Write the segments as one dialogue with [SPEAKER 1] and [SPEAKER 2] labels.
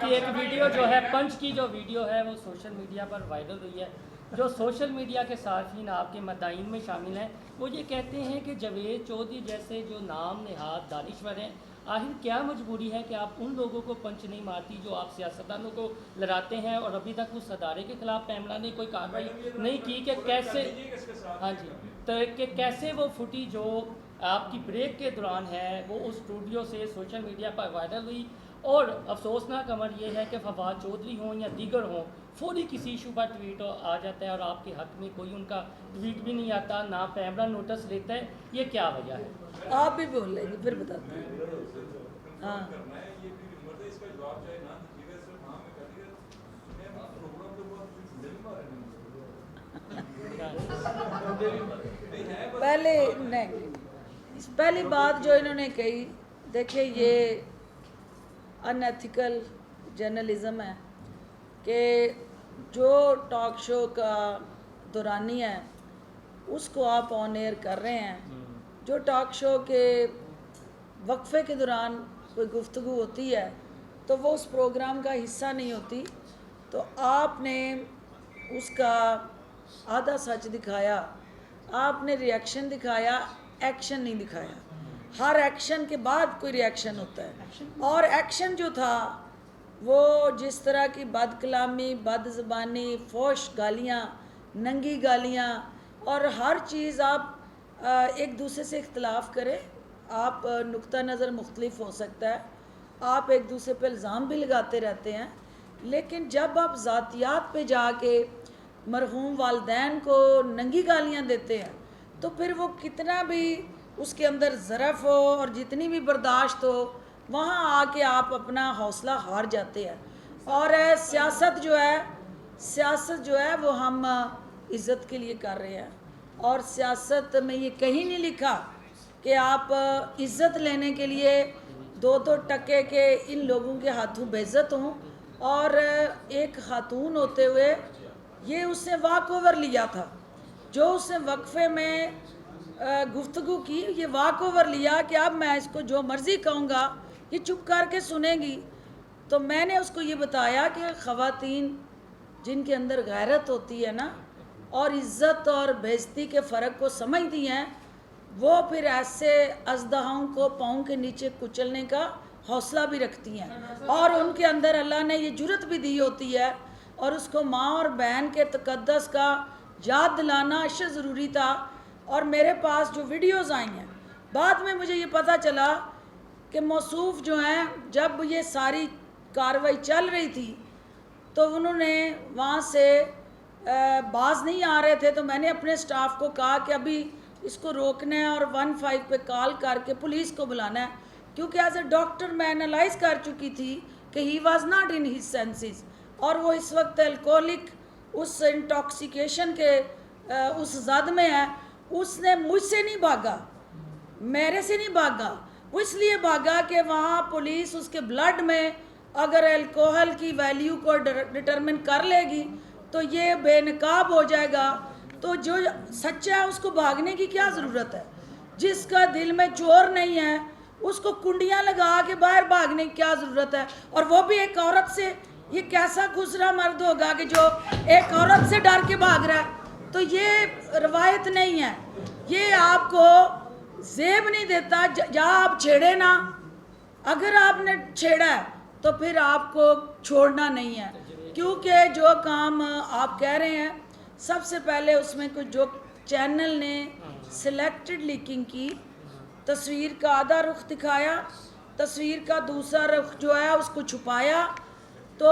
[SPEAKER 1] अभी एक वीडियो जो है पंच की जो वीडियो है वो सोशल मीडिया पर वायरल हुई है। जो सोशल मीडिया के सार्फिन आपके मदाइन में शामिल हैं वो ये कहते हैं कि जावेद चौधरी जैसे जो नाम नहाद दानिश्वर हैं, आखिर क्या मजबूरी है कि आप उन लोगों को पंच नहीं मारती जो आप सियासतदानों को लड़ाते हैं, और अभी तक उस अदारे के खिलाफ पैमला ने कोई कार्रवाई नहीं की कि कैसे, हाँ जी, तो कि कैसे वो फुटी जो आपकी ब्रेक के दौरान है वो उस स्टूडियो से सोशल मीडिया पर वायरल हुई। और अफसोसनाक अमर ये है कि फवाद चौधरी हों या दीगर हों, फौरी किसी इशू पर ट्वीट आ जाता है और आपके हक में कोई उनका ट्वीट भी नहीं आता, ना पैमरा नोटिस लेता है। ये क्या वजह है?
[SPEAKER 2] आप भी बोल लेंगे फिर बताते हैं। हाँ पहले नहीं, पहली बात जो इन्होंने कही, देखिए ये अनएथिकल जर्नलिज्म है कि जो टॉक शो का दौरानी है उसको आप ऑन एयर कर रहे हैं। जो टॉक शो के वक्फे के दौरान कोई गुफ्तगू होती है तो वो उस प्रोग्राम का हिस्सा नहीं होती, तो आपने उसका आधा सच दिखाया, आपने रिएक्शन दिखाया, एक्शन नहीं दिखाया। हर एक्शन के बाद कोई रिएक्शन होता है, और एक्शन जो था वो जिस तरह की बदकलामी, बदज़बानी, फोश गालियाँ, नंगी गालियाँ, और हर चीज़ आप एक दूसरे से इख्तलाफ करें, आप नुक्ता नज़र मुख्तलिफ हो सकता है, आप एक दूसरे पे इल्ज़ाम भी लगाते रहते हैं, लेकिन जब आप ज़ातियात पे जाके मरहूम वालदैन को नंगी गालियाँ देते हैं तो फिर वो कितना भी उसके अंदर ज़रफ़ हो और जितनी भी बर्दाश्त हो, वहाँ आके आप अपना हौसला हार जाते हैं। और सियासत जो है वो हम इज़्ज़त के लिए कर रहे हैं, और सियासत में ये कहीं नहीं लिखा कि आप इज़्ज़त लेने के लिए 2-2 टके के इन लोगों के हाथों बेइज्जत हों। और एक खातून होते हुए ये उसने वॉक ओवर लिया था, जो उसने वक्फे में गुफ्तगू की, ये वॉक ओवर लिया कि अब मैं इसको जो मर्ज़ी कहूँगा ये चुप करके सुनेगी। तो मैंने उसको ये बताया कि ख़वातीन जिनके अंदर गैरत होती है ना, और इज़्ज़त और बेइज्जती के फ़र्क को समझती हैं, वो फिर ऐसे अज़दहाओं को पाँव के नीचे कुचलने का हौसला भी रखती हैं, और उनके अंदर अल्लाह ने ये जुर्रत भी दी होती है, और उसको माँ और बहन के तक़द्दस का याद दिलाना अशद ज़रूरी था। और मेरे पास जो वीडियोज़ आई हैं, बाद में मुझे ये पता चला कि मौसूफ़ जो हैं, जब ये सारी कार्रवाई चल रही थी तो उन्होंने वहाँ से बाज नहीं आ रहे थे, तो मैंने अपने स्टाफ को कहा कि अभी इसको रोकना है और 15 पे कॉल करके पुलिस को बुलाना है, क्योंकि एज ए डॉक्टर मैं एनालाइज कर चुकी थी कि he was not in his senses, और वो इस वक्त अल्कोहलिक उस इंटॉक्सिकेशन के उस जद में है। उसने मुझसे नहीं भागा, मेरे से नहीं भागा, वो इसलिए भागा कि वहाँ पुलिस उसके ब्लड में अगर अल्कोहल की वैल्यू को डिटरमिन कर लेगी तो ये बेनकाब हो जाएगा। तो जो सच्चा है उसको भागने की क्या ज़रूरत है? जिसका दिल में चोर नहीं है उसको कुंडियाँ लगा के बाहर भागने की क्या ज़रूरत है? और वो भी एक औरत से। ये कैसा खुसरा मर्द होगा कि जो एक औरत से डर के भाग रहा है? तो ये रवायत नहीं है, ये आपको जेब नहीं देता। जहाँ आप छेड़े ना, अगर आपने छेड़ा है तो फिर आपको छोड़ना नहीं है, क्योंकि जो काम आप कह रहे हैं, सबसे पहले उसमें कुछ जो चैनल ने सिलेक्टेड लीकिंग की, तस्वीर का आधा रुख दिखाया, तस्वीर का दूसरा रुख जो है उसको छुपाया, तो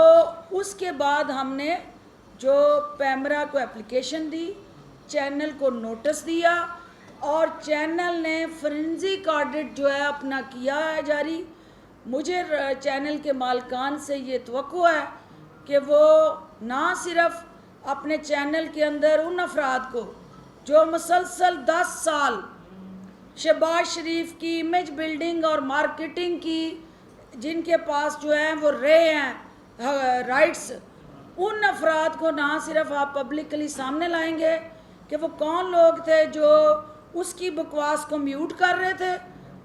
[SPEAKER 2] उसके बाद हमने जो पैमरा को एप्लीकेशन दी, चैनल को नोटिस दिया, और चैनल ने फोरेंसिक ऑडिट जो है अपना किया है जारी। मुझे चैनल के मालिकान से ये तवक्को है कि वो ना सिर्फ अपने चैनल के अंदर उन अफराद को जो मुसलसल 10 साल शहबाज शरीफ की इमेज बिल्डिंग और मार्केटिंग की, जिनके पास जो है वो रहे हैं राइट्स, उन अफराद को ना सिर्फ आप पब्लिकली सामने लाएंगे कि वो कौन लोग थे जो उसकी बकवास को म्यूट कर रहे थे,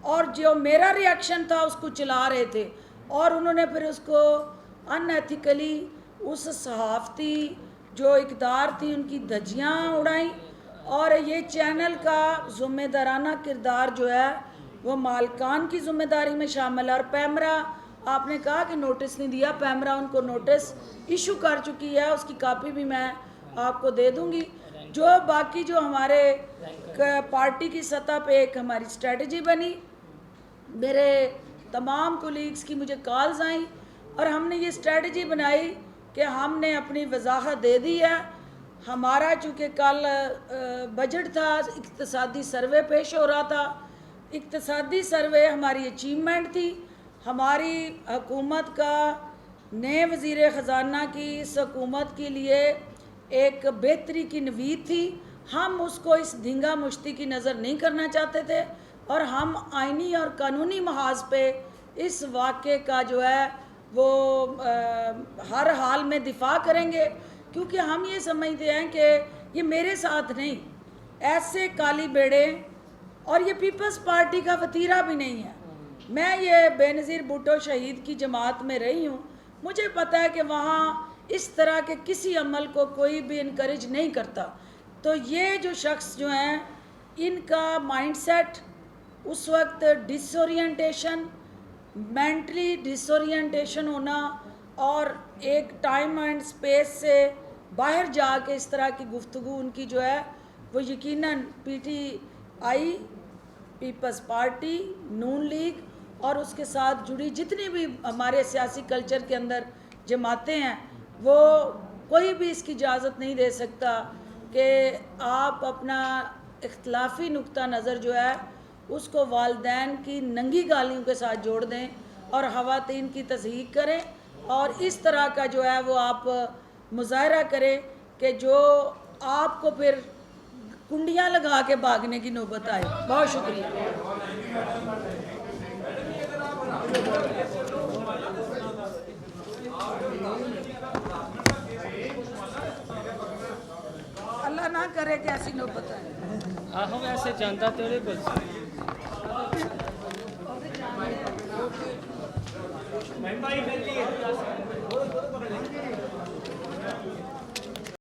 [SPEAKER 2] और जो मेरा रिएक्शन था उसको चला रहे थे, और उन्होंने फिर उसको अनएथिकली उस सहाफ़ती जो इक़दार थी उनकी धज्जियाँ उड़ाई, और ये चैनल का ज़िम्मेदाराना किरदार जो है वो मालकान की ज़िम्मेदारी में शामिल है। और पैमरा, आपने कहा कि नोटिस नहीं दिया, पैमरा उनको नोटिस इशू कर चुकी है, उसकी कापी भी मैं आपको दे दूंगी। जो बाकी जो हमारे पार्टी की सतह पे एक हमारी स्ट्रेटजी बनी, मेरे तमाम कोलीग्स की मुझे कॉल्स आई और हमने ये स्ट्रेटजी बनाई कि हमने अपनी वजाहत दे दी है। हमारा चूँकि कल बजट था, इक्तसादी सर्वे पेश हो रहा था, इक्तसादी सर्वे हमारी अचीवमेंट थी, हमारी हुकूमत का नए वज़ीर ख़जाना की इस हुकूमत के लिए एक बेहतरी की नवीद थी। हम उसको इस धींगा मुश्ती की नज़र नहीं करना चाहते थे और हम आइनी और कानूनी महाज पे इस वाक़े का जो है वो हर हाल में दिफा करेंगे, क्योंकि हम ये समझते हैं कि ये मेरे साथ नहीं, ऐसे काली बेड़े, और ये पीपल्स पार्टी का वतीरा भी नहीं है। मैं ये बेनज़ीर भुट्टो शहीद की जमात में रही हूँ, मुझे पता है कि वहाँ इस तरह के किसी अमल को कोई भी इनकरेज नहीं करता। तो ये जो शख्स जो हैं, इनका माइंडसेट उस वक्त डिसोरिएंटेशन, मेंटली डिसोरिएंटेशन होना और एक टाइम एंड स्पेस से बाहर जाके इस तरह की गुफ्तगू उनकी जो है वो यकीनन पीटीआई, पीपल्स पार्टी, नून लीग और उसके साथ जुड़ी जितनी भी हमारे सियासी कल्चर के अंदर जमातें हैं, वो कोई भी इसकी इजाज़त नहीं दे सकता कि आप अपना इख्तलाफी नुक्ता नज़र जो है उसको वालिदैन की नंगी गालियों के साथ जोड़ दें और ख़वातीन की तज़हीक करें और इस तरह का जो है वो आप मुज़ाहरा करें कि जो आपको फिर कुंडियाँ लगा के भागने की नौबत आए। बहुत शुक्रिया। अल्लाह ना करे कि ऐसी नौबत आए।
[SPEAKER 1] आहो वैसे जानता तेरे कुछ भाई